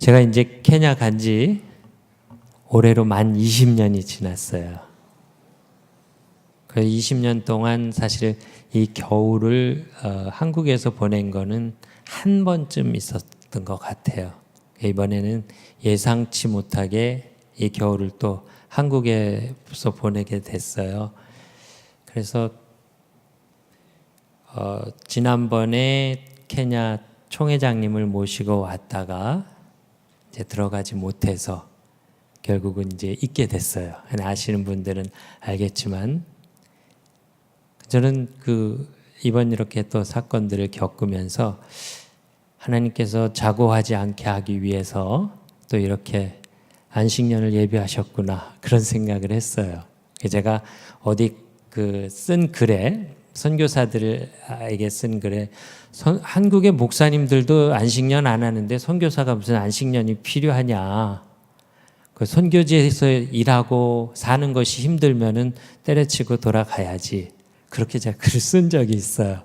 제가 이제 케냐 간지 올해로 만 20년이 지났어요. 그 20년 동안 사실 이 겨울을 한국에서 보낸 거는 한 번쯤 있었던 것 같아요. 이번에는 예상치 못하게 이 겨울을 또 한국에서 보내게 됐어요. 그래서 지난번에 케냐 총회장님을 모시고 왔다가 이제 들어가지 못해서 결국은 이제 있게 됐어요. 아시는 분들은 알겠지만 저는 이번 이렇게 또 사건들을 겪으면서 하나님께서 자고하지 않게 하기 위해서 또 이렇게 안식년을 예비하셨구나 그런 생각을 했어요. 제가 어디 쓴 글에 선교사들에게 쓴 글에 한국의 목사님들도 안식년 안 하는데 선교사가 무슨 안식년이 필요하냐. 선교지에서 일하고 사는 것이 힘들면은 때려치고 돌아가야지. 그렇게 제가 글을 쓴 적이 있어요.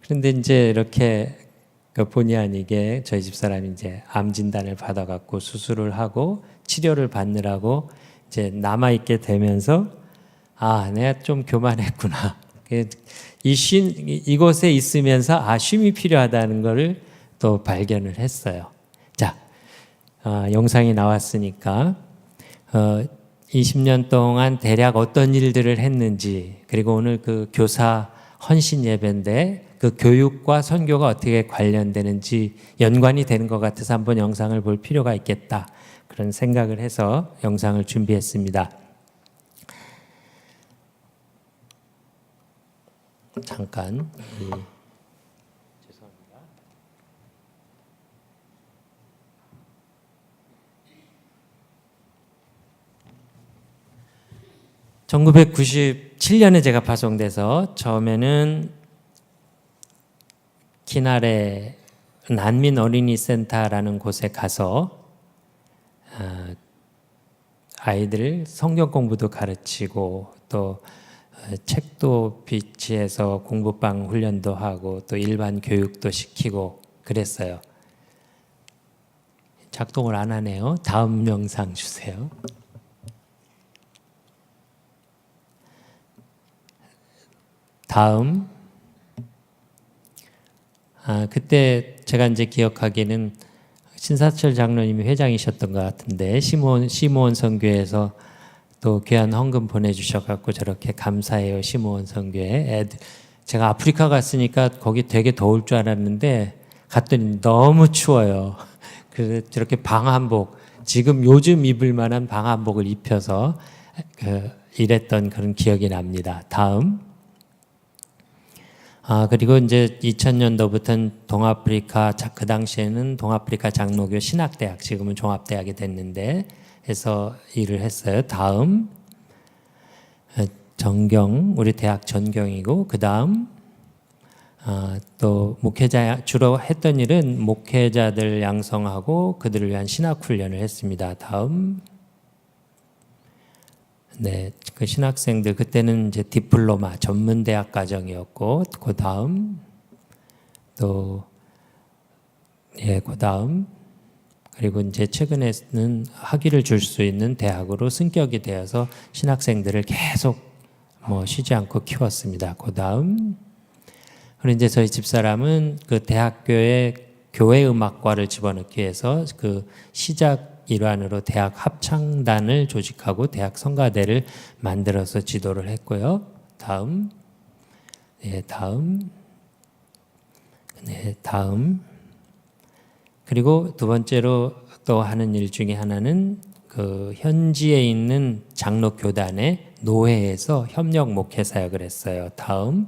그런데 이제 이렇게 본의 아니게 저희 집사람이 이제 암 진단을 받아갖고 수술을 하고 치료를 받느라고 이제 남아있게 되면서 내가 좀 교만했구나. 이곳에 있으면서 쉼이 필요하다는 것을 또 발견을 했어요. 자, 영상이 나왔으니까 20년 동안 대략 어떤 일들을 했는지, 그리고 오늘 교사 헌신 예배인데 교육과 선교가 어떻게 관련되는지 연관이 되는 것 같아서 한번 영상을 볼 필요가 있겠다, 그런 생각을 해서 영상을 준비했습니다. 잠깐. 죄송합니다. 1997년에 제가 파송돼서 처음에는 키나레 난민 어린이 센터라는 곳에 가서 아이들 성경 공부도 가르치고 또 책도 비치해서 공부방 훈련도 하고 또 일반 교육도 시키고 그랬어요. 작동을 안 하네요. 다음 영상 주세요. 다음. 그때 제가 이제 기억하기에는 신사철 장로님이 회장이셨던 것 같은데 시므온 선교에서 또 귀한 헌금 보내주셔갖고 저렇게 감사해요. 시므온 선교에 제가 아프리카 갔으니까 거기 되게 더울 줄 알았는데 갔더니 너무 추워요. 그래서 저렇게 방한복, 지금 요즘 입을 만한 방한복을 입혀서 일했던 그런 기억이 납니다. 다음. 그리고 이제 2000년도부터는 그 당시에는 동아프리카 장로교 신학대학, 지금은 종합대학이 됐는데 해서 일을 했어요. 다음. 전경, 우리 대학 전경이고, 그 다음 또 목회자, 주로 했던 일은 목회자들 양성하고 그들을 위한 신학훈련을 했습니다. 다음. 네, 그 신학생들 그때는 이제 디플로마 전문대학 과정이었고, 그 다음 또 그 다음. 그리고 이제 최근에는 학위를 줄 수 있는 대학으로 승격이 되어서 신학생들을 계속 쉬지 않고 키웠습니다. 그 다음. 그리고 이제 저희 집사람은 그 대학교에 교회 음악과를 집어넣기 위해서 그 시작 일환으로 대학 합창단을 조직하고 대학 성가대를 만들어서 지도를 했고요. 다음. 네, 다음. 네, 다음. 그리고 두 번째로 또 하는 일 중에 하나는 현지에 있는 장로 교단의 노회에서 협력 목회 사역을 했어요. 다음.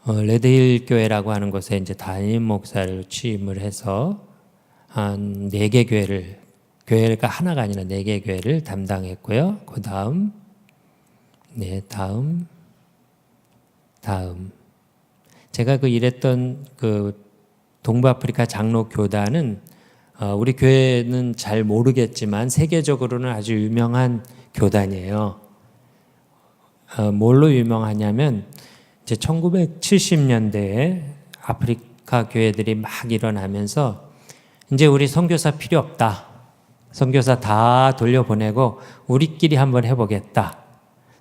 레드힐 교회라고 하는 곳에 이제 담임 목사를 취임을 해서 한 4개 교회가 하나가 아니라 4개 교회를 담당했고요. 그 다음. 네, 다음. 다음. 제가 일했던 동부아프리카 장로교단은 우리 교회는 잘 모르겠지만 세계적으로는 아주 유명한 교단이에요. 뭘로 유명하냐면 이제 1970년대에 아프리카 교회들이 막 일어나면서 이제 우리 선교사 필요 없다. 선교사 다 돌려보내고 우리끼리 한번 해보겠다.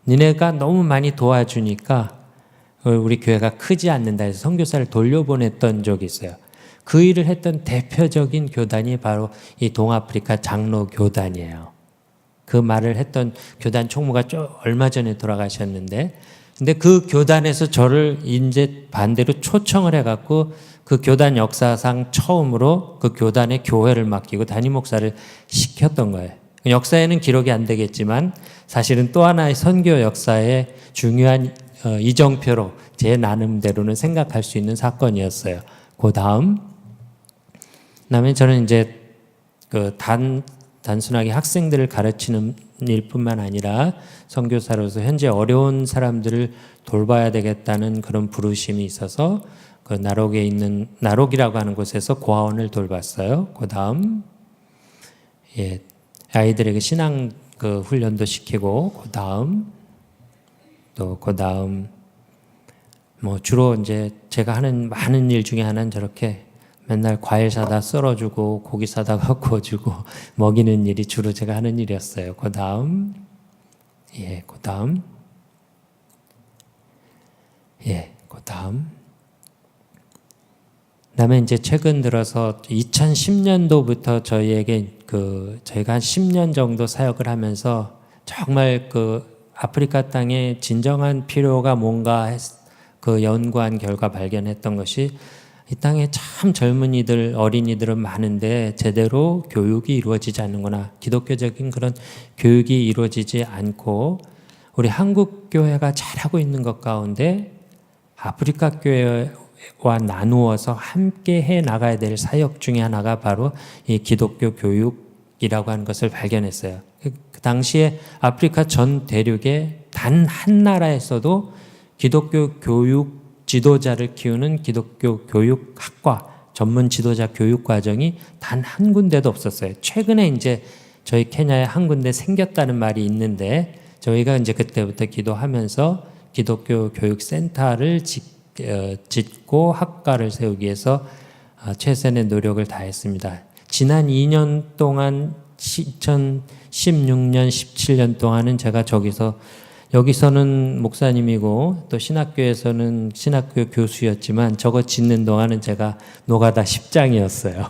니네가 너무 많이 도와주니까 우리 교회가 크지 않는다 해서 선교사를 돌려보냈던 적이 있어요. 그 일을 했던 대표적인 교단이 바로 이 동아프리카 장로 교단이에요. 그 말을 했던 교단 총무가 얼마 전에 돌아가셨는데, 근데 그 교단에서 저를 이제 반대로 초청을 해갖고 그 교단 역사상 처음으로 그 교단의 교회를 맡기고 담임 목사를 시켰던 거예요. 역사에는 기록이 안 되겠지만 사실은 또 하나의 선교 역사의 중요한 이정표로 제 나름대로는 생각할 수 있는 사건이었어요. 그 다음에 저는 이제 단순하게 학생들을 가르치는 일뿐만 아니라 선교사로서 현재 어려운 사람들을 돌봐야 되겠다는 그런 부르심이 있어서 그 나록에 있는 나록이라고 하는 곳에서 고아원을 돌봤어요. 그 다음 아이들에게 신앙 훈련도 시키고 그 다음 뭐 주로 이제 제가 하는 많은 일 중에 하나는 저렇게 맨날 과일 사다 썰어주고 고기 사다가 구워주고 먹이는 일이 주로 제가 하는 일이었어요. 그 다음 그다음에 이제 최근 들어서 2010년도부터 저희에게 저희가 한 10년 정도 사역을 하면서 정말 아프리카 땅에 진정한 필요가 뭔가 연구한 결과 발견했던 것이 이 땅에 참 젊은이들, 어린이들은 많은데 제대로 교육이 이루어지지 않는구나. 기독교적인 그런 교육이 이루어지지 않고 우리 한국 교회가 잘하고 있는 것 가운데 아프리카 교회와 나누어서 함께 해 나가야 될 사역 중에 하나가 바로 이 기독교 교육이라고 하는 것을 발견했어요. 그 당시에 아프리카 전 대륙에 단 한 나라에서도 기독교 교육 지도자를 키우는 기독교 교육학과 전문 지도자 교육 과정이 단 한 군데도 없었어요. 최근에 이제 저희 케냐에 한 군데 생겼다는 말이 있는데 저희가 이제 그때부터 기도하면서 기독교 교육센터를 짓고 학과를 세우기 위해서 최선의 노력을 다했습니다. 지난 2년 동안 2016년, 17년 동안은 제가 여기서는 목사님이고 또 신학교에서는 신학교 교수였지만 저거 짓는 동안은 제가 노가다 십장이었어요.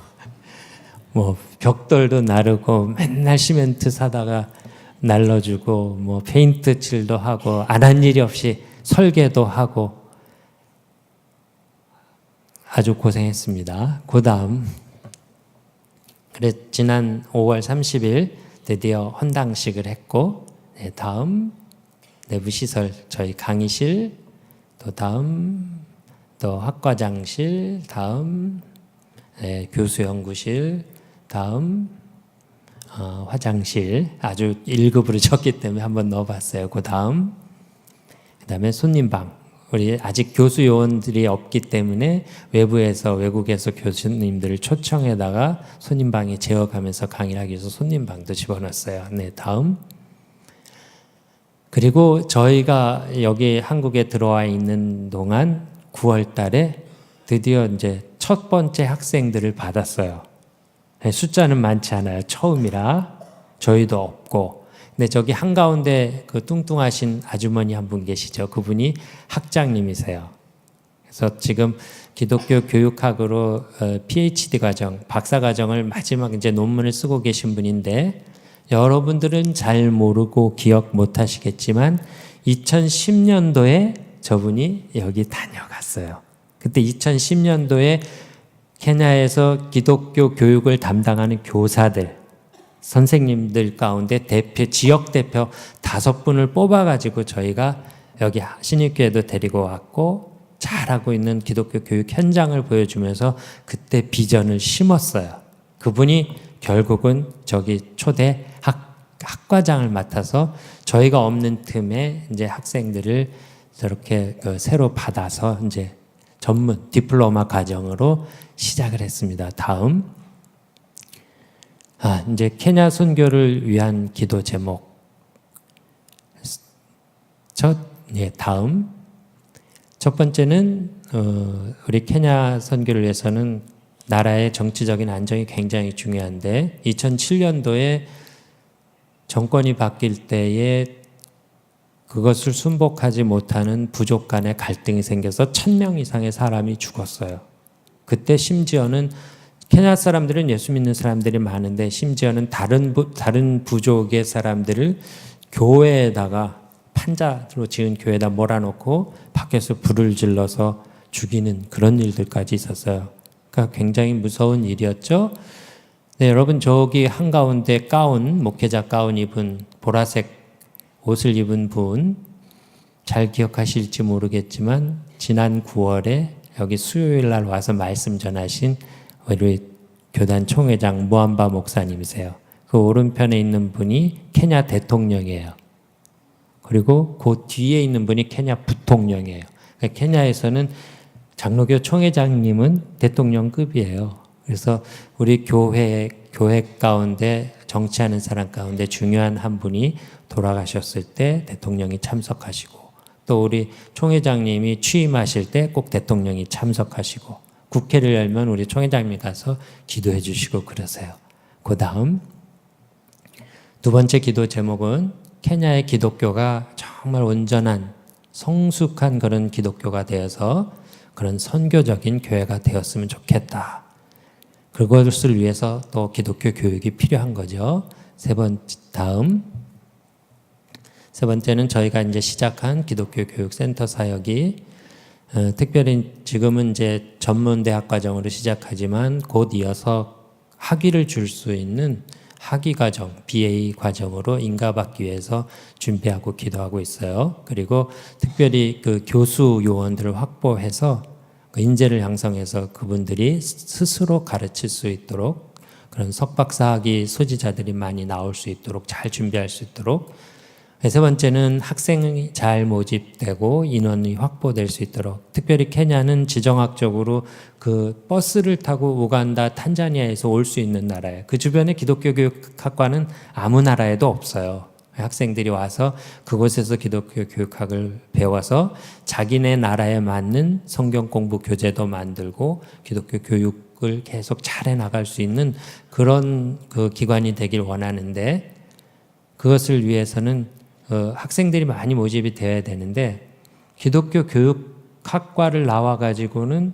뭐 벽돌도 나르고 맨날 시멘트 사다가 날라주고 뭐 페인트 칠도 하고 안 한 일이 없이 설계도 하고 아주 고생했습니다. 그 다음 지난 5월 30일 드디어 헌당식을 했고 다음 내부시설 저희 강의실 또 학과장실 교수연구실 화장실 아주 1급으로 적기 때문에 한번 넣어봤어요. 그 다음에 손님방 우리 아직 교수 요원들이 없기 때문에 외국에서 교수님들을 초청해다가 손님방에 재워가면서 강의를 하기 위해서 손님방도 집어넣었어요. 그리고 저희가 여기 한국에 들어와 있는 동안 9월 달에 드디어 이제 첫 번째 학생들을 받았어요. 숫자는 많지 않아요. 처음이라 저희도 없고. 근데 저기 한가운데 뚱뚱하신 아주머니 한 분 계시죠. 그분이 학장님이세요. 그래서 지금 기독교 교육학으로 PhD 과정, 박사 과정을 마지막 이제 논문을 쓰고 계신 분인데 여러분들은 잘 모르고 기억 못 하시겠지만 2010년도에 저분이 여기 다녀갔어요. 그때 2010년도에 케냐에서 기독교 교육을 담당하는 교사들, 선생님들 가운데 지역 대표 5분을 뽑아가지고 저희가 여기 신입교회도 데리고 왔고 잘하고 있는 기독교 교육 현장을 보여주면서 그때 비전을 심었어요. 그분이 결국은 저기 초대 학과장을 맡아서 저희가 없는 틈에 이제 학생들을 저렇게 새로 받아서 이제 전문 디플로마 과정으로 시작을 했습니다. 이제 케냐 선교를 위한 기도 제목. 첫 번째는 우리 케냐 선교를 위해서는 나라의 정치적인 안정이 굉장히 중요한데 2007년도에 정권이 바뀔 때에 그것을 순복하지 못하는 부족 간의 갈등이 생겨서 1,000명 이상의 사람이 죽었어요. 그때 심지어는 케냐 사람들은 예수 믿는 사람들이 많은데 심지어는 다른 부족의 사람들을 교회에다가 판자로 지은 교회에다 몰아놓고 밖에서 불을 질러서 죽이는 그런 일들까지 있었어요. 그러니까 굉장히 무서운 일이었죠. 네, 여러분 저기 한가운데 목회자 가운 입은 보라색 옷을 입은 분 잘 기억하실지 모르겠지만 지난 9월에 여기 수요일 날 와서 말씀 전하신 우리 교단 총회장 무함바 목사님이세요. 그 오른편에 있는 분이 케냐 대통령이에요. 그리고 그 뒤에 있는 분이 케냐 부통령이에요. 그러니까 케냐에서는 장로교 총회장님은 대통령급이에요. 그래서 우리 교회 가운데 정치하는 사람 가운데 중요한 한 분이 돌아가셨을 때 대통령이 참석하시고 또 우리 총회장님이 취임하실 때 꼭 대통령이 참석하시고 국회를 열면 우리 총회장님이 가서 기도해 주시고 그러세요. 그 다음 두 번째 기도 제목은 케냐의 기독교가 정말 온전한 성숙한 그런 기독교가 되어서 그런 선교적인 교회가 되었으면 좋겠다. 그것을 위해서 또 기독교 교육이 필요한 거죠. 세 번째는 저희가 이제 시작한 기독교 교육센터 사역이 특별히 지금은 이제 전문대학 과정으로 시작하지만 곧 이어서 학위를 줄 수 있는 학위 과정, BA 과정으로 인가받기 위해서 준비하고 기도하고 있어요. 그리고 특별히 그 교수 요원들을 확보해서 그 인재를 양성해서 그분들이 스스로 가르칠 수 있도록 그런 석박사 학위 소지자들이 많이 나올 수 있도록 잘 준비할 수 있도록 세 번째는 학생이 잘 모집되고 인원이 확보될 수 있도록 특별히 케냐는 지정학적으로 그 버스를 타고 우간다, 탄자니아에서 올 수 있는 나라예요. 그 주변에 기독교 교육학과는 아무 나라에도 없어요. 학생들이 와서 그곳에서 기독교 교육학을 배워서 자기네 나라에 맞는 성경 공부 교재도 만들고 기독교 교육을 계속 잘해 나갈 수 있는 그런 그 기관이 되길 원하는데 그것을 위해서는 학생들이 많이 모집이 되어야 되는데 기독교 교육학과를 나와가지고는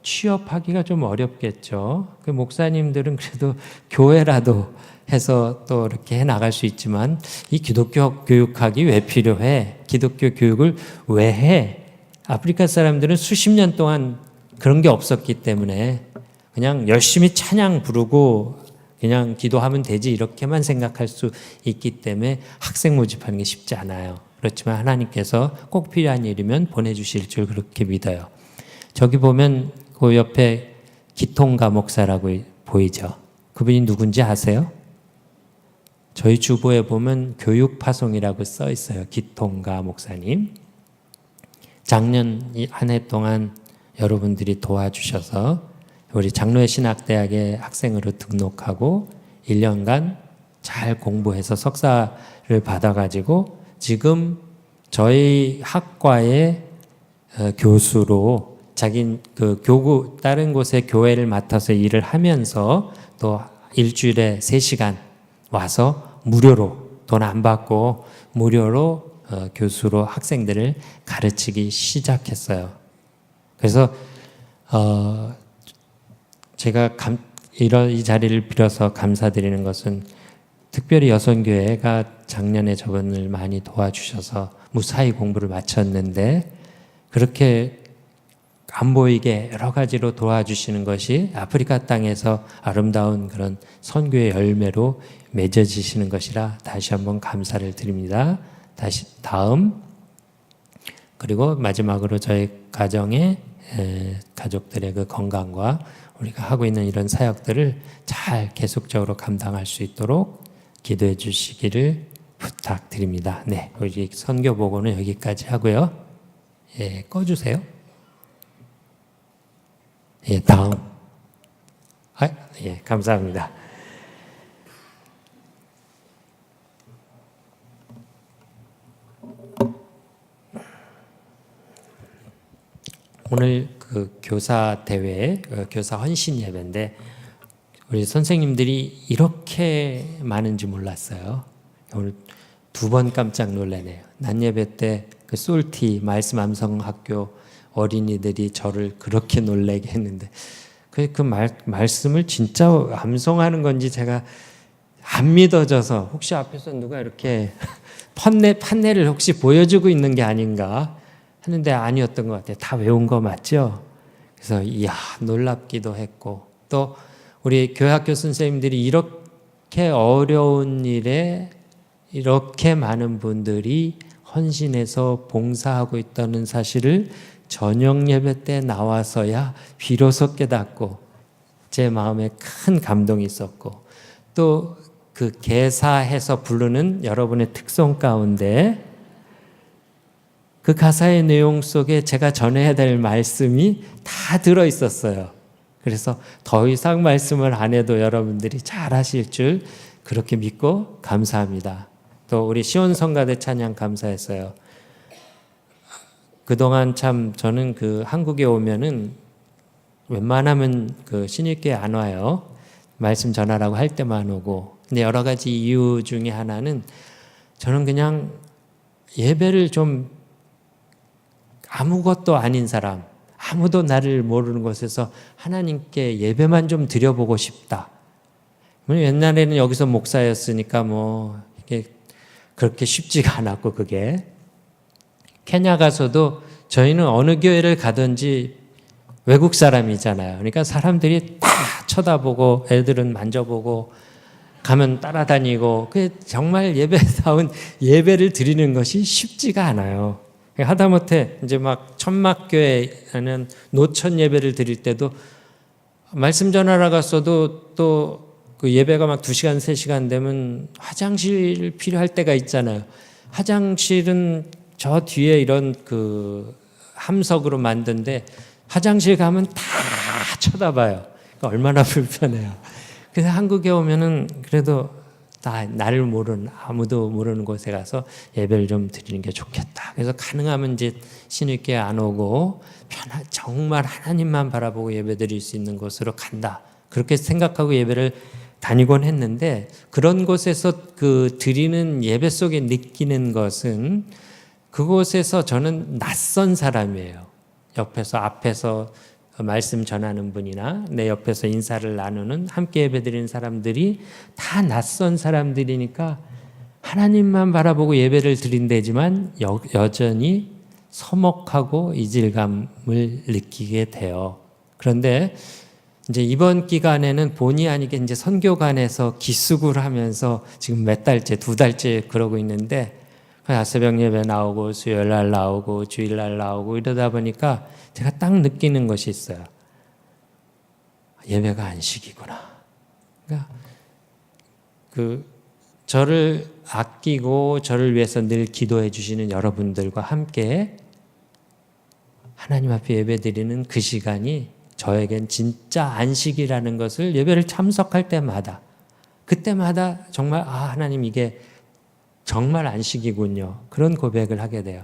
취업하기가 좀 어렵겠죠. 그 목사님들은 그래도 교회라도 해서 또 이렇게 해 나갈 수 있지만 이 기독교 교육학이 왜 필요해? 기독교 교육을 왜 해? 아프리카 사람들은 수십 년 동안 그런 게 없었기 때문에 그냥 열심히 찬양 부르고 그냥 기도하면 되지 이렇게만 생각할 수 있기 때문에 학생 모집하는 게 쉽지 않아요. 그렇지만 하나님께서 꼭 필요한 일이면 보내주실 줄 그렇게 믿어요. 저기 보면 그 옆에 기통가 목사라고 보이죠. 그분이 누군지 아세요? 저희 주보에 보면 교육파송이라고 써 있어요. 기통가 목사님. 작년 한 해 동안 여러분들이 도와주셔서 우리 장로회 신학대학에 학생으로 등록하고 1년간 잘 공부해서 석사를 받아가지고 지금 저희 학과의 교수로 자기 그 다른 곳에 교회를 맡아서 일을 하면서 또 일주일에 3시간 와서 무료로 돈 안 받고 무료로 교수로 학생들을 가르치기 시작했어요. 그래서 제가 이 자리를 빌어서 감사드리는 것은 특별히 여선교회가 작년에 저분을 많이 도와주셔서 무사히 공부를 마쳤는데 그렇게 안 보이게 여러 가지로 도와주시는 것이 아프리카 땅에서 아름다운 그런 선교의 열매로 맺어지시는 것이라 다시 한번 감사를 드립니다. 다음 그리고 마지막으로 저희 가정의 가족들의 그 건강과 우리가 하고 있는 이런 사역들을 잘 계속적으로 감당할 수 있도록 기도해 주시기를 부탁드립니다. 네, 우리 선교 보고는 여기까지 하고요. 예, 꺼주세요. 예, 다음. 예, 감사합니다. 오늘 그 교사 대회, 교사 헌신 예배인데 우리 선생님들이 이렇게 많은지 몰랐어요. 오늘 2번 깜짝 놀라네요. 낮 예배 때 그 솔티 말씀 암성학교 어린이들이 저를 그렇게 놀라게 했는데 말씀을 진짜 암송하는 건지 제가 안 믿어져서 혹시 앞에서 누가 이렇게 판례를 혹시 보여주고 있는 게 아닌가 하는데 아니었던 것 같아요. 다 외운 거 맞죠? 그래서 이야 놀랍기도 했고 또 우리 교회학교 선생님들이 이렇게 어려운 일에 이렇게 많은 분들이 헌신해서 봉사하고 있다는 사실을 저녁 예배 때 나와서야 비로소 깨닫고 제 마음에 큰 감동이 있었고 또 그 개사해서 부르는 여러분의 특성 가운데 그 가사의 내용 속에 제가 전해야 될 말씀이 다 들어 있었어요. 그래서 더 이상 말씀을 안 해도 여러분들이 잘 하실 줄 그렇게 믿고 감사합니다. 또 우리 시온성가대 찬양 감사했어요. 그동안 참 저는 그 한국에 오면은 웬만하면 그 신입교회 안 와요. 말씀 전하라고 할 때만 오고. 근데 여러 가지 이유 중에 하나는 저는 그냥 예배를 좀 아무것도 아닌 사람, 아무도 나를 모르는 곳에서 하나님께 예배만 좀 드려보고 싶다. 옛날에는 여기서 목사였으니까 뭐 이게 그렇게 쉽지가 않았고 그게 케냐 가서도 저희는 어느 교회를 가든지 외국 사람이잖아요. 그러니까 사람들이 다 쳐다보고 애들은 만져보고 가면 따라다니고 그 정말 예배다운 예배를 드리는 것이 쉽지가 않아요. 하다못해 이제 막 천막교회는 노천 예배를 드릴 때도 말씀 전하러 갔어도 또 그 예배가 막 2시간, 3시간 되면 화장실 필요할 때가 있잖아요. 화장실은 저 뒤에 이런 그 함석으로 만든데 화장실 가면 다 쳐다봐요. 그러니까 얼마나 불편해요. 그래서 한국에 오면은 그래도 다 나를 모르는 아무도 모르는 곳에 가서 예배를 좀 드리는 게 좋겠다. 그래서 가능하면 이제 신입교회 안 오고 정말 하나님만 바라보고 예배 드릴 수 있는 곳으로 간다. 그렇게 생각하고 예배를 다니곤 했는데 그런 곳에서 그 드리는 예배 속에 느끼는 것은 그곳에서 저는 낯선 사람이에요. 옆에서 앞에서 말씀 전하는 분이나 내 옆에서 인사를 나누는 함께 예배드리는 사람들이 다 낯선 사람들이니까 하나님만 바라보고 예배를 드린다지만 여전히 서먹하고 이질감을 느끼게 돼요. 그런데 이제 이번 기간에는 본의 아니게 이제 선교관에서 기숙을 하면서 지금 몇 달째, 2달째 그러고 있는데 새벽 예배 나오고 수요일 날 나오고 주일 날 나오고 이러다 보니까 제가 딱 느끼는 것이 있어요. 예배가 안식이구나. 그러니까 저를 아끼고 저를 위해서 늘 기도해 주시는 여러분들과 함께 하나님 앞에 예배드리는 그 시간이 저에겐 진짜 안식이라는 것을 예배를 참석할 때마다 그때마다 정말 하나님 이게 정말 안식이군요. 그런 고백을 하게 돼요.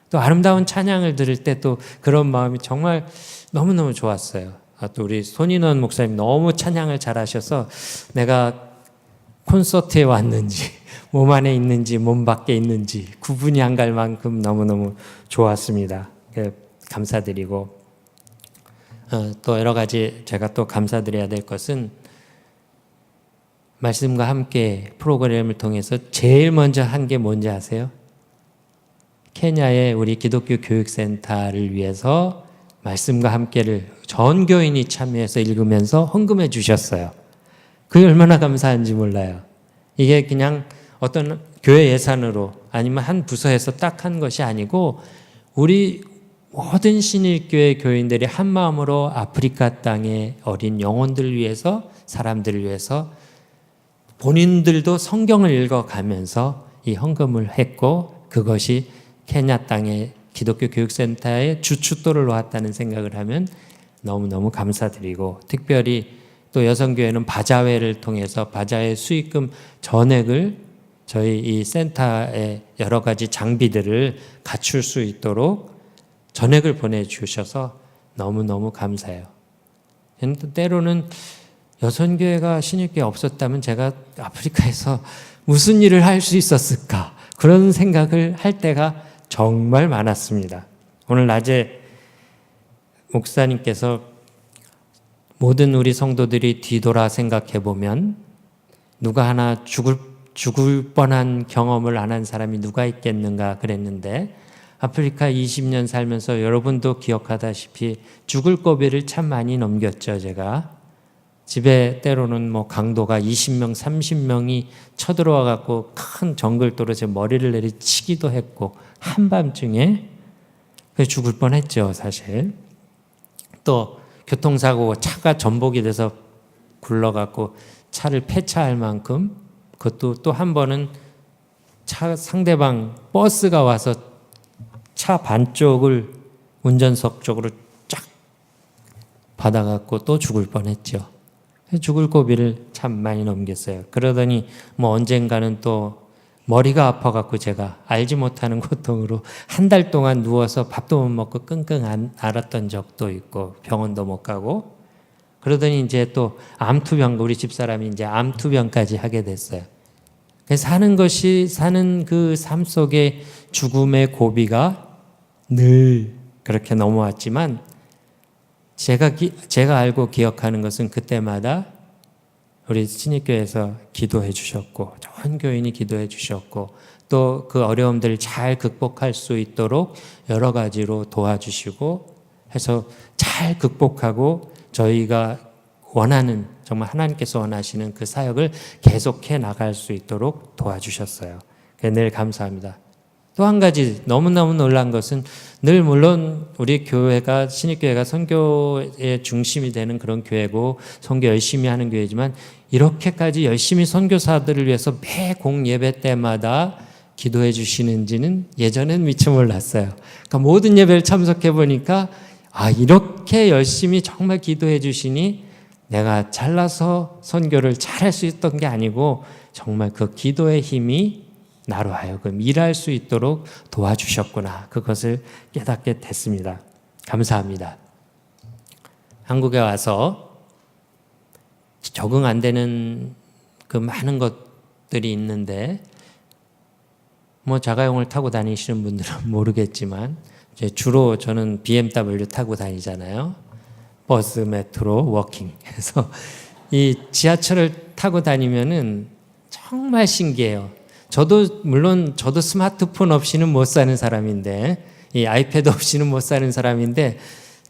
또 아름다운 찬양을 들을 때 또 그런 마음이 정말 너무너무 좋았어요. 또 우리 손인원 목사님 너무 찬양을 잘하셔서 내가 콘서트에 왔는지 몸 안에 있는지 몸 밖에 있는지 구분이 안 갈 만큼 너무너무 좋았습니다. 감사드리고 또 여러 가지 제가 또 감사드려야 될 것은 말씀과 함께 프로그램을 통해서 제일 먼저 한 게 뭔지 아세요? 케냐의 우리 기독교 교육센터를 위해서 말씀과 함께를 전 교인이 참여해서 읽으면서 헌금해 주셨어요. 그게 얼마나 감사한지 몰라요. 이게 그냥 어떤 교회 예산으로 아니면 한 부서에서 딱 한 것이 아니고 우리 모든 신일교회 교인들이 한 마음으로 아프리카 땅의 어린 영혼들을 위해서 사람들을 위해서 본인들도 성경을 읽어가면서 이 헌금을 했고 그것이 케냐 땅의 기독교 교육센터의 주춧돌을 놓았다는 생각을 하면 너무너무 감사드리고 특별히 또 여성교회는 바자회를 통해서 바자회 수익금 전액을 저희 이 센터의 여러 가지 장비들을 갖출 수 있도록 전액을 보내주셔서 너무너무 감사해요. 때로는 여선교회가 신일교회 없었다면 제가 아프리카에서 무슨 일을 할 수 있었을까? 그런 생각을 할 때가 정말 많았습니다. 오늘 낮에 목사님께서 모든 우리 성도들이 뒤돌아 생각해 보면 누가 하나 죽을 뻔한 경험을 안 한 사람이 누가 있겠는가 그랬는데, 아프리카 20년 살면서 여러분도 기억하다시피 죽을 고비를 참 많이 넘겼죠. 제가 집에 때로는 강도가 20명, 30명이 쳐들어와 갖고 큰 정글도로 제 머리를 내리치기도 했고, 한밤중에 죽을 뻔했죠, 사실. 또 교통사고, 차가 전복이 돼서 굴러갖고 차를 폐차할 만큼, 그것도 또 한 번은 상대방 버스가 와서 차 반쪽을 운전석 쪽으로 쫙 받아갖고 또 죽을 뻔했죠. 죽을 고비를 참 많이 넘겼어요. 그러더니 언젠가는 또 머리가 아파갖고 제가 알지 못하는 고통으로 한 달 동안 누워서 밥도 못 먹고 끙끙 앓았던 적도 있고, 병원도 못 가고. 그러더니 이제 또 암투병, 우리 집사람이 이제 암투병까지 하게 됐어요. 사는 그 삶 속에 죽음의 고비가 늘 그렇게 넘어왔지만, 제가 알고 기억하는 것은 그때마다 우리 신입교회에서 기도해 주셨고, 좋은 교인이 기도해 주셨고, 또 그 어려움들을 잘 극복할 수 있도록 여러 가지로 도와주시고 해서 잘 극복하고 저희가 원하는, 정말 하나님께서 원하시는 그 사역을 계속해 나갈 수 있도록 도와주셨어요. 늘 감사합니다. 또 한 가지 너무너무 놀란 것은, 늘 물론 우리 교회가, 신입교회가 선교의 중심이 되는 그런 교회고 선교 열심히 하는 교회지만, 이렇게까지 열심히 선교사들을 위해서 매 공예배 때마다 기도해 주시는지는 예전엔 미처 몰랐어요. 그러니까 모든 예배를 참석해 보니까 이렇게 열심히 정말 기도해 주시니 내가 잘나서 선교를 잘할 수 있던 게 아니고, 정말 그 기도의 힘이 나로 하여금 일할 수 있도록 도와주셨구나, 그것을 깨닫게 됐습니다. 감사합니다. 한국에 와서 적응 안 되는 그 많은 것들이 있는데, 자가용을 타고 다니시는 분들은 모르겠지만, 주로 저는 BMW 타고 다니잖아요. 버스, 메트로, 워킹. 그래서 이 지하철을 타고 다니면은 정말 신기해요. 물론 저도 스마트폰 없이는 못 사는 사람인데, 이 아이패드 없이는 못 사는 사람인데,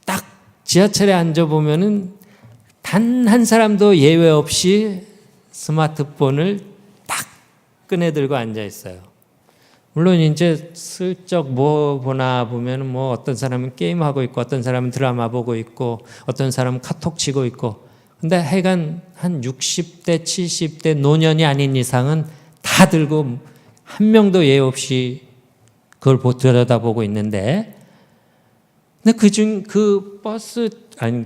딱 지하철에 앉아보면은 단 한 사람도 예외 없이 스마트폰을 딱 꺼내 들고 앉아 있어요. 물론 이제 슬쩍 보나 보면은 어떤 사람은 게임하고 있고, 어떤 사람은 드라마 보고 있고, 어떤 사람은 카톡 치고 있고, 근데 하여간 한 60대, 70대 노년이 아닌 이상은 다 들고 한 명도 예외 없이 그걸 들여다보고 있는데, 근데 그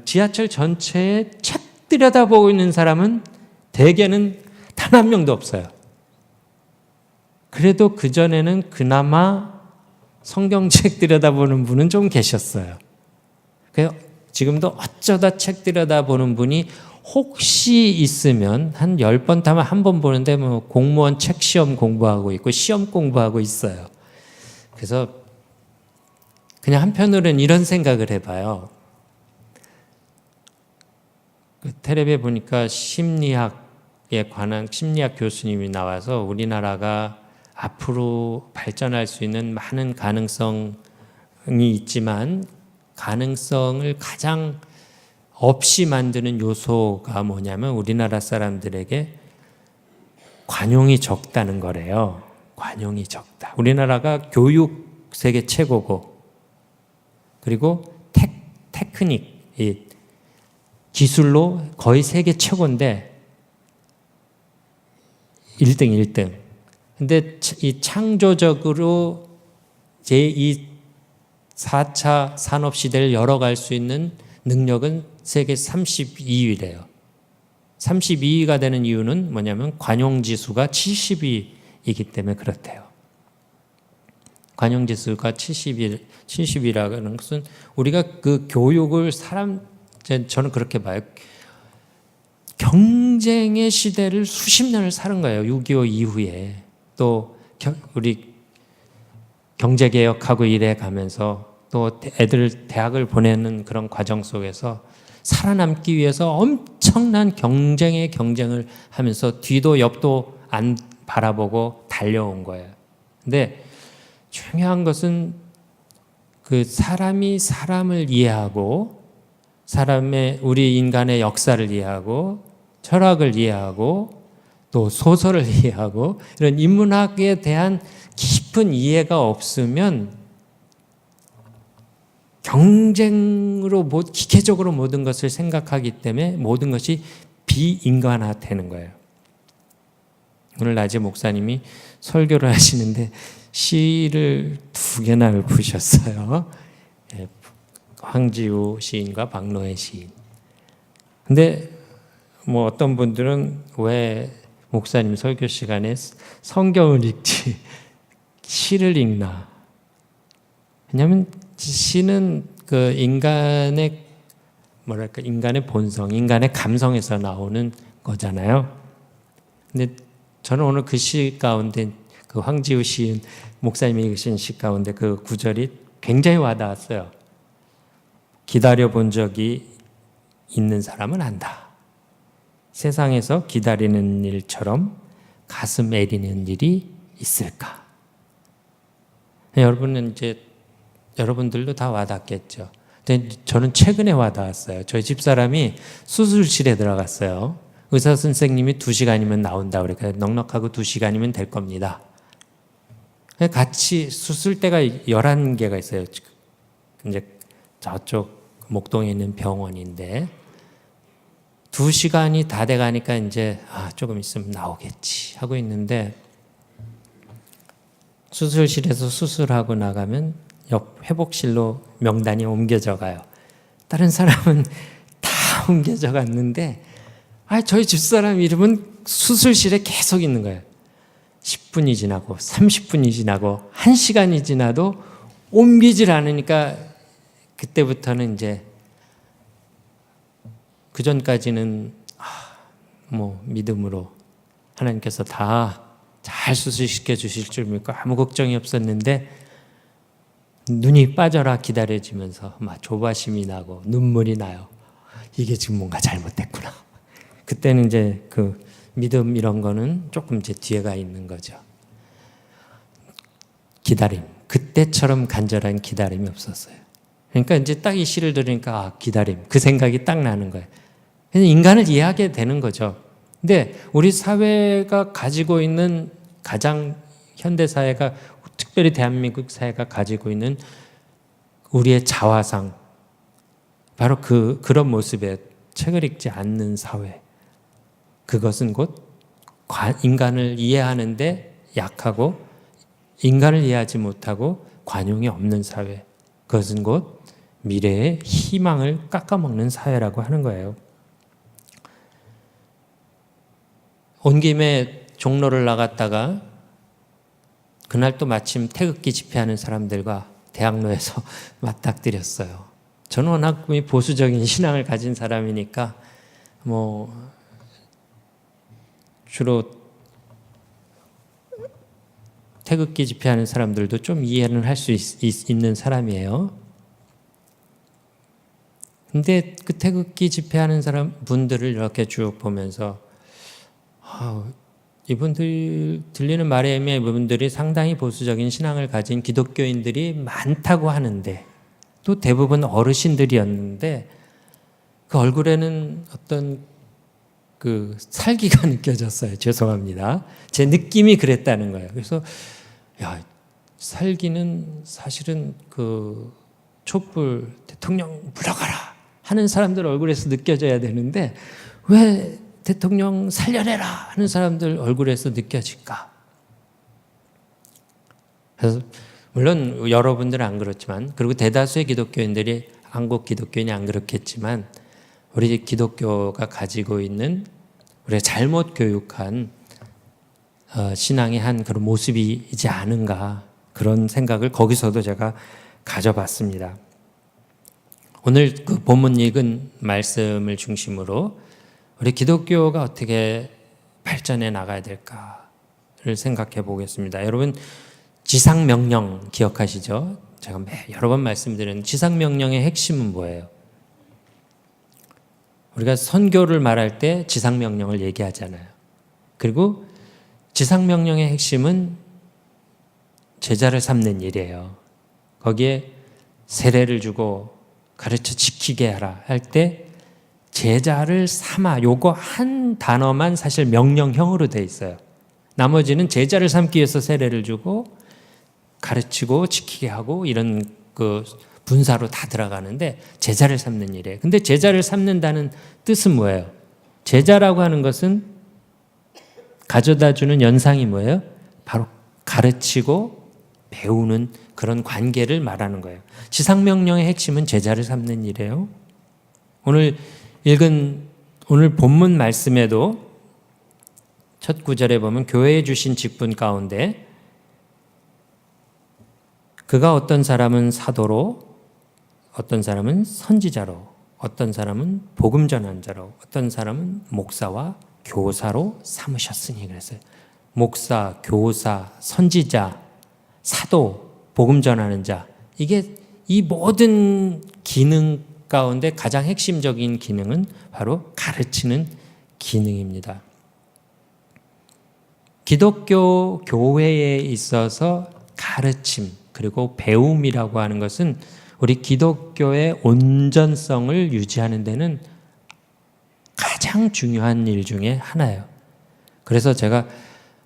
지하철 전체에 책 들여다보고 있는 사람은 대개는 단 한 명도 없어요. 그래도 그전에는 그나마 성경책 들여다보는 분은 좀 계셨어요. 그래서 지금도 어쩌다 책 들여다보는 분이 혹시 있으면 한 10번 타면 한 번 보는데, 공무원 책 시험 공부하고 있고 시험 공부하고 있어요. 그래서 그냥 한편으로는 이런 생각을 해봐요. 텔레비에 보니까 심리학에 관한 심리학 교수님이 나와서 우리나라가 앞으로 발전할 수 있는 많은 가능성이 있지만, 가능성을 가장 없이 만드는 요소가 뭐냐면 우리나라 사람들에게 관용이 적다는 거래요. 관용이 적다. 우리나라가 교육 세계 최고고, 그리고 테크닉, 기술로 거의 세계 최고인데 1등. 근데 이 창조적으로 제2, 4차 산업시대를 열어갈 수 있는 능력은 세계 32위래요. 32위가 되는 이유는 뭐냐면 관용지수가 70위이기 때문에 그렇대요. 관용지수가 70이라는 것은 우리가 그 교육을 저는 그렇게 봐요. 경쟁의 시대를 수십 년을 사는 거예요. 6.25 이후에. 또 우리 경제개혁하고 이래 가면서 또 애들 대학을 보내는 그런 과정 속에서 살아남기 위해서 엄청난 경쟁을 하면서 뒤도 옆도 안 바라보고 달려온 거예요. 근데 중요한 것은 그 사람이 사람을 이해하고 우리 인간의 역사를 이해하고 철학을 이해하고 또 소설을 이해하고 이런 인문학에 대한 깊은 이해가 없으면 경쟁으로 기계적으로 모든 것을 생각하기 때문에 모든 것이 비인간화되는 거예요. 오늘 낮에 목사님이 설교를 하시는데 시를 2개나 읊으셨어요. 황지우 시인과 박노해 시인. 근데 뭐 어떤 분들은 왜 목사님 설교 시간에 성경을 읽지 시를 읽나? 왜냐하면 시는 그 인간의 본성, 인간의 감성에서 나오는 거잖아요. 근데 저는 오늘 그 시 가운데 그 황지우 시인 목사님이 읽으신 시 가운데 그 구절이 굉장히 와닿았어요. 기다려본 적이 있는 사람은 안다. 세상에서 기다리는 일처럼 가슴 애리는 일이 있을까? 여러분들도 다 와닿겠죠. 근데 저는 최근에 와닿았어요. 저희 집사람이 수술실에 들어갔어요. 의사 선생님이 2시간이면 나온다 그러니까 넉넉하고 2시간이면 될 겁니다. 같이 수술대가 11개가 있어요. 이제 저쪽 목동에 있는 병원인데 2시간이 다 돼가니까 이제 조금 있으면 나오겠지 하고 있는데 수술실에서 수술하고 나가면 옆 회복실로 명단이 옮겨져 가요. 다른 사람은 다 옮겨져 갔는데 저희 집사람 이름은 수술실에 계속 있는 거예요. 10분이 지나고 30분이 지나고 1시간이 지나도 옮기질 않으니까 그때부터는 이제 그 전까지는 믿음으로 하나님께서 다 잘 수술시켜 주실 줄 믿고 아무 걱정이 없었는데 눈이 빠져라 기다려지면서 막 조바심이 나고 눈물이 나요. 이게 지금 뭔가 잘못됐구나. 그때는 이제 그 믿음 이런 거는 조금 이제 뒤에가 있는 거죠. 기다림. 그때처럼 간절한 기다림이 없었어요. 그러니까 이제 딱 이 시를 들으니까 기다림. 그 생각이 딱 나는 거예요. 인간을 이해하게 되는 거죠. 근데 우리 사회가 가지고 있는 현대 사회가 특별히 대한민국 사회가 가지고 있는 우리의 자화상 바로 그런 모습에 책을 읽지 않는 사회. 그것은 곧 인간을 이해하는데 약하고 인간을 이해하지 못하고 관용이 없는 사회. 그것은 곧 미래의 희망을 깎아먹는 사회라고 하는 거예요. 온 김에 종로를 나갔다가 그날 또 마침 태극기 집회하는 사람들과 대학로에서 맞닥뜨렸어요. 저는 워낙 보수적인 신앙을 가진 사람이니까 주로 태극기 집회하는 사람들도 좀 이해는 할 수 있는 사람이에요. 근데 그 태극기 집회하는 분들을 이렇게 쭉 보면서 이분들 들리는 말에 의하면 이분들이 상당히 보수적인 신앙을 가진 기독교인들이 많다고 하는데 또 대부분 어르신들이었는데 그 얼굴에는 어떤 그 살기가 느껴졌어요. 죄송합니다. 제 느낌이 그랬다는 거예요. 그래서 살기는 사실은 그 촛불 대통령 물러가라 하는 사람들 얼굴에서 느껴져야 되는데 왜 대통령 살려내라 하는 사람들 얼굴에서 느껴질까? 그래서 물론 여러분들은 안 그렇지만 그리고 대다수의 기독교인들이 한국 기독교인이 안 그렇겠지만 우리 기독교가 가지고 있는 우리가 잘못 교육한 신앙의 한 그런 모습이지 않은가 그런 생각을 거기서도 제가 가져봤습니다. 오늘 그 본문 읽은 말씀을 중심으로 우리 기독교가 어떻게 발전해 나가야 될까를 생각해 보겠습니다. 여러분, 지상명령 기억하시죠? 제가 여러 번 말씀드린 지상명령의 핵심은 뭐예요? 우리가 선교를 말할 때 지상명령을 얘기하잖아요. 그리고 지상명령의 핵심은 제자를 삼는 일이에요. 거기에 세례를 주고 가르쳐 지키게 하라 할 때 제자를 삼아, 요거 한 단어만 사실 명령형으로 돼 있어요. 나머지는 제자를 삼기 위해서 세례를 주고 가르치고 지키게 하고 이런 그 분사로 다 들어가는데 제자를 삼는 일이에요. 근데 제자를 삼는다는 뜻은 뭐예요? 제자라고 하는 것은 가져다 주는 연상이 뭐예요? 바로 가르치고 배우는 그런 관계를 말하는 거예요. 지상명령의 핵심은 제자를 삼는 일이에요. 오늘 읽은 오늘 본문 말씀에도 첫 구절에 보면 교회에 주신 직분 가운데 그가 어떤 사람은 사도로, 어떤 사람은 선지자로, 어떤 사람은 복음 전한 자로, 어떤 사람은 목사와 교사로 삼으셨으니 그랬어요. 목사, 교사, 선지자, 사도, 복음 전하는 자, 이게 이 모든 기능 가운데 가장 핵심적인 기능은 바로 가르치는 기능입니다. 기독교 교회에 있어서 가르침 그리고 배움이라고 하는 것은 우리 기독교의 온전성을 유지하는 데는 가장 중요한 일 중에 하나예요. 그래서 제가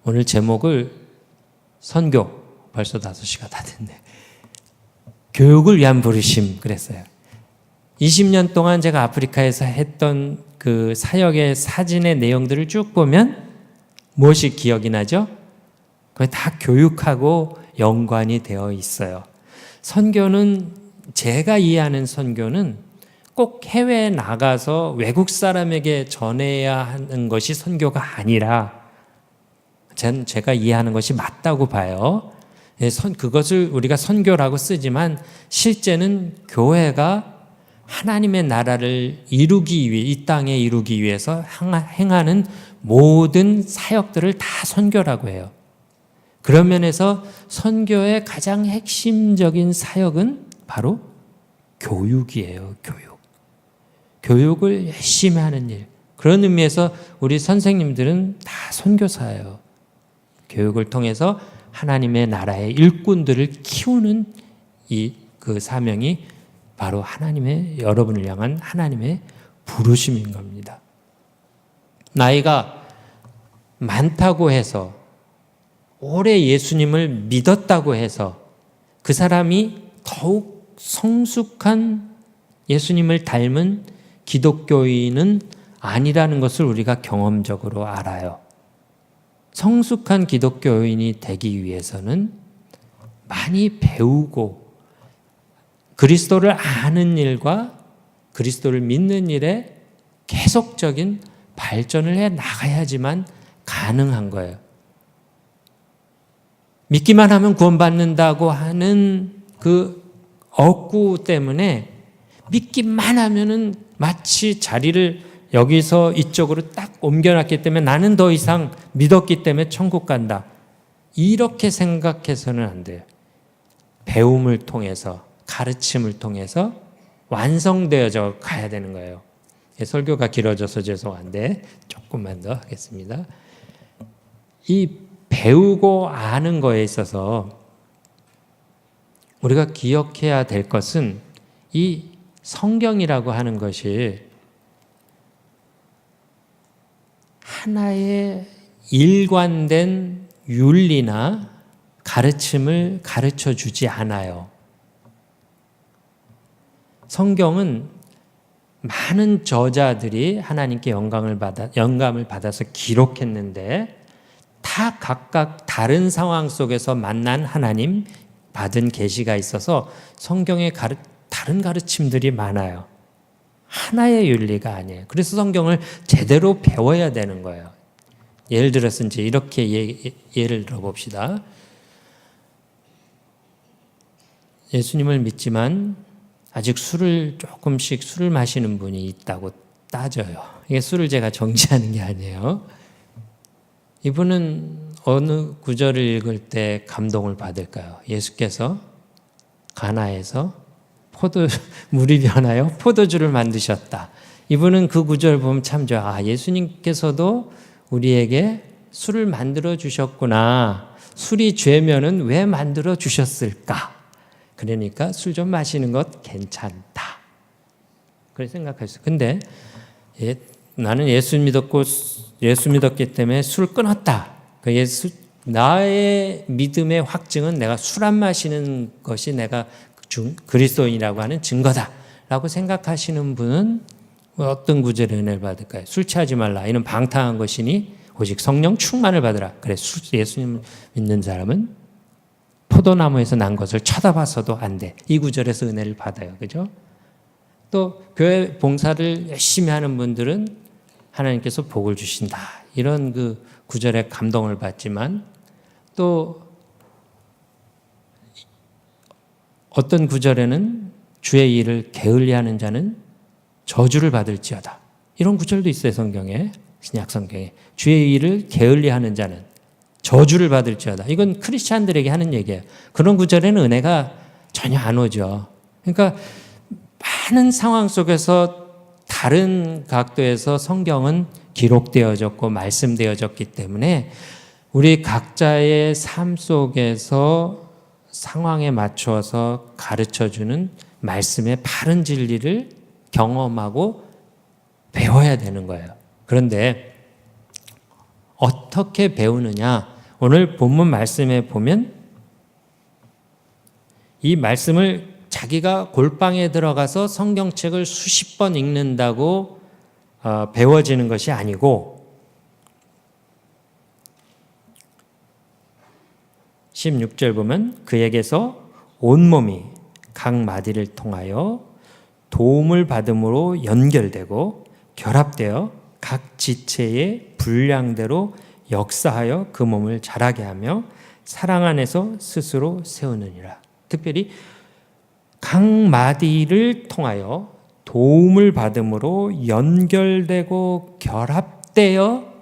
오늘 제목을 선교, 벌써 5시가 다 됐네. 교육을 위한 부르심 그랬어요. 20년 동안 제가 아프리카에서 했던 그 사역의 사진의 내용들을 쭉 보면 무엇이 기억이 나죠? 그게 다 교육하고 연관이 되어 있어요. 선교는 제가 이해하는 선교는 꼭 해외에 나가서 외국 사람에게 전해야 하는 것이 선교가 아니라 제가 이해하는 것이 맞다고 봐요. 그것을 우리가 선교라고 쓰지만 실제는 교회가 하나님의 나라를 이루기 위해 이 땅에 이루기 위해서 행하는 모든 사역들을 다 선교라고 해요. 그런 면에서 선교의 가장 핵심적인 사역은 바로 교육이에요. 교육을 열심히 하는 일. 그런 의미에서 우리 선생님들은 다 선교사예요. 교육을 통해서 하나님의 나라의 일꾼들을 키우는 그 사명이 바로 하나님의 여러분을 향한 하나님의 부르심인 겁니다. 나이가 많다고 해서 오래 예수님을 믿었다고 해서 그 사람이 더욱 성숙한 예수님을 닮은 기독교인은 아니라는 것을 우리가 경험적으로 알아요. 성숙한 기독교인이 되기 위해서는 많이 배우고 그리스도를 아는 일과 그리스도를 믿는 일에 계속적인 발전을 해 나가야지만 가능한 거예요. 믿기만 하면 구원받는다고 하는 그 억구 때문에 믿기만 하면은 마치 자리를 여기서 이쪽으로 딱 옮겨놨기 때문에 나는 더 이상 믿었기 때문에 천국 간다. 이렇게 생각해서는 안 돼요. 배움을 통해서 가르침을 통해서 완성되어져 가야 되는 거예요. 설교가 길어져서 죄송한데 조금만 더 하겠습니다. 이 배우고 아는 거에 있어서 우리가 기억해야 될 것은 이 성경이라고 하는 것이 하나의 일관된 윤리나 가르침을 가르쳐 주지 않아요. 성경은 많은 저자들이 하나님께 영감을 받아서 기록했는데 다 각각 다른 상황 속에서 만난 하나님 받은 계시가 있어서 성경에 다른 가르침들이 많아요. 하나의 윤리가 아니에요. 그래서 성경을 제대로 배워야 되는 거예요. 예를 들어서 이제 이렇게 예를 들어봅시다. 예수님을 믿지만 아직 조금씩 술을 마시는 분이 있다고 따져요. 이게 술을 제가 정지하는 게 아니에요. 이분은 어느 구절을 읽을 때 감동을 받을까요? 예수께서 가나에서 물이 변하여 포도주를 만드셨다. 이분은 그 구절 보면 참 좋아. 예수님께서도 우리에게 술을 만들어 주셨구나. 술이 죄면은 왜 만들어 주셨을까? 그러니까 술 좀 마시는 것 괜찮다. 그렇게 생각했어요. 근데 나는 예수 믿었기 때문에 술 끊었다. 나의 믿음의 확증은 내가 술 안 마시는 것이 내가 그리스도인이라고 하는 증거다라고 생각하시는 분은 어떤 구절의 은혜를 받을까요? 술 취하지 말라. 이는 방탕한 것이니 오직 성령 충만을 받으라. 그래, 예수님 믿는 사람은 포도나무에서 난 것을 쳐다봐서도 안 돼. 이 구절에서 은혜를 받아요. 그죠? 또 교회 봉사를 열심히 하는 분들은 하나님께서 복을 주신다. 이런 그 구절에 감동을 받지만 또 어떤 구절에는 주의 일을 게을리하는 자는 저주를 받을지어다. 이런 구절도 있어요. 성경에. 신약 성경에. 주의 일을 게을리하는 자는 저주를 받을지어다. 이건 크리스찬들에게 하는 얘기예요. 그런 구절에는 은혜가 전혀 안 오죠. 그러니까 많은 상황 속에서 다른 각도에서 성경은 기록되어졌고 말씀되어졌기 때문에 우리 각자의 삶 속에서 상황에 맞춰서 가르쳐주는 말씀의 바른 진리를 경험하고 배워야 되는 거예요. 그런데 어떻게 배우느냐? 오늘 본문 말씀에 보면 이 말씀을 자기가 골방에 들어가서 성경책을 수십 번 읽는다고 배워지는 것이 아니고 16절 보면 그에게서 온몸이 각 마디를 통하여 도움을 받음으로 연결되고 결합되어 각 지체의 분량대로 역사하여 그 몸을 자라게 하며 사랑 안에서 스스로 세우느니라. 특별히 각 마디를 통하여 도움을 받음으로 연결되고 결합되어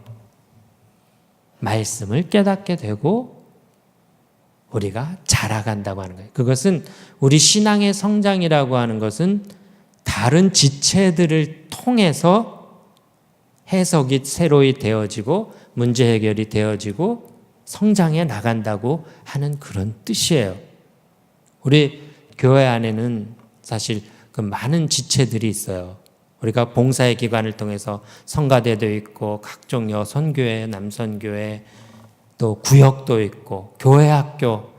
말씀을 깨닫게 되고 우리가 자라간다고 하는 거예요. 그것은 우리 신앙의 성장이라고 하는 것은 다른 지체들을 통해서 해석이 새로이 되어지고 문제 해결이 되어지고 성장해 나간다고 하는 그런 뜻이에요. 우리 교회 안에는 사실 그 많은 지체들이 있어요. 우리가 봉사의 기관을 통해서 성가대도 있고 각종 여선교회, 남선교회, 또 구역도 있고 교회 학교,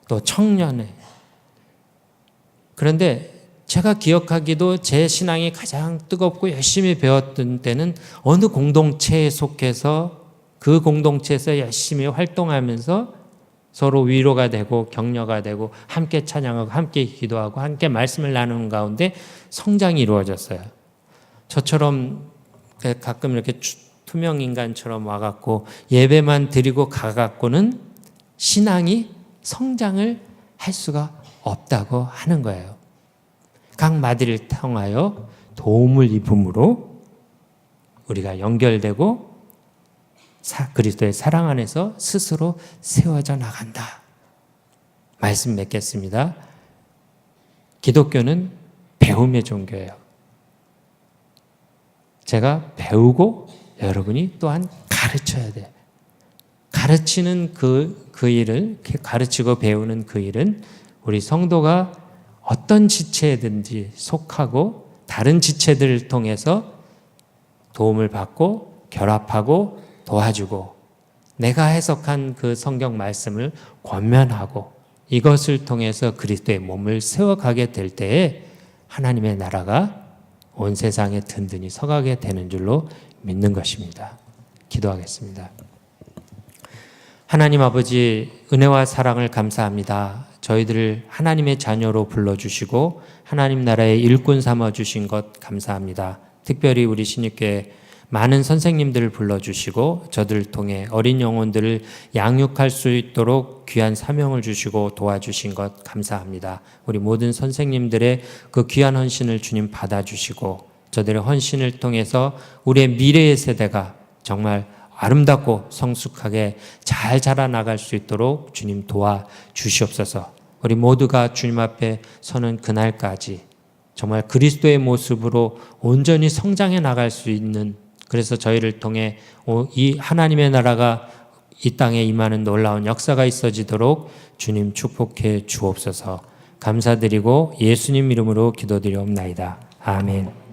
또 청년회. 그런데 제가 기억하기도 제 신앙이 가장 뜨겁고 열심히 배웠던 때는 어느 공동체에 속해서 그 공동체에서 열심히 활동하면서 서로 위로가 되고 격려가 되고 함께 찬양하고 함께 기도하고 함께 말씀을 나누는 가운데 성장이 이루어졌어요. 저처럼 가끔 이렇게 투명 인간처럼 와갖고 예배만 드리고 가갖고는 신앙이 성장을 할 수가 없다고 하는 거예요. 각 마디를 통하여 도움을 입음으로 우리가 연결되고 그리스도의 사랑 안에서 스스로 세워져 나간다. 말씀 맺겠습니다. 기독교는 배움의 종교예요. 제가 배우고 여러분이 또한 가르쳐야 돼요. 가르치는 그 일을, 가르치고 배우는 그 일은 우리 성도가 어떤 지체든지 속하고 다른 지체들을 통해서 도움을 받고 결합하고 도와주고 내가 해석한 그 성경 말씀을 권면하고 이것을 통해서 그리스도의 몸을 세워가게 될 때에 하나님의 나라가 온 세상에 든든히 서가게 되는 줄로 믿는 것입니다. 기도하겠습니다. 하나님 아버지, 은혜와 사랑을 감사합니다. 저희들을 하나님의 자녀로 불러주시고 하나님 나라의 일꾼 삼아주신 것 감사합니다. 특별히 우리 신입교회 많은 선생님들을 불러주시고 저들을 통해 어린 영혼들을 양육할 수 있도록 귀한 사명을 주시고 도와주신 것 감사합니다. 우리 모든 선생님들의 그 귀한 헌신을 주님 받아주시고 저들의 헌신을 통해서 우리의 미래의 세대가 정말 아름답고 성숙하게 잘 자라나갈 수 있도록 주님 도와주시옵소서. 우리 모두가 주님 앞에 서는 그날까지 정말 그리스도의 모습으로 온전히 성장해 나갈 수 있는, 그래서 저희를 통해 이 하나님의 나라가 이 땅에 임하는 놀라운 역사가 있어지도록 주님 축복해 주옵소서. 감사드리고 예수님 이름으로 기도드리옵나이다. 아멘.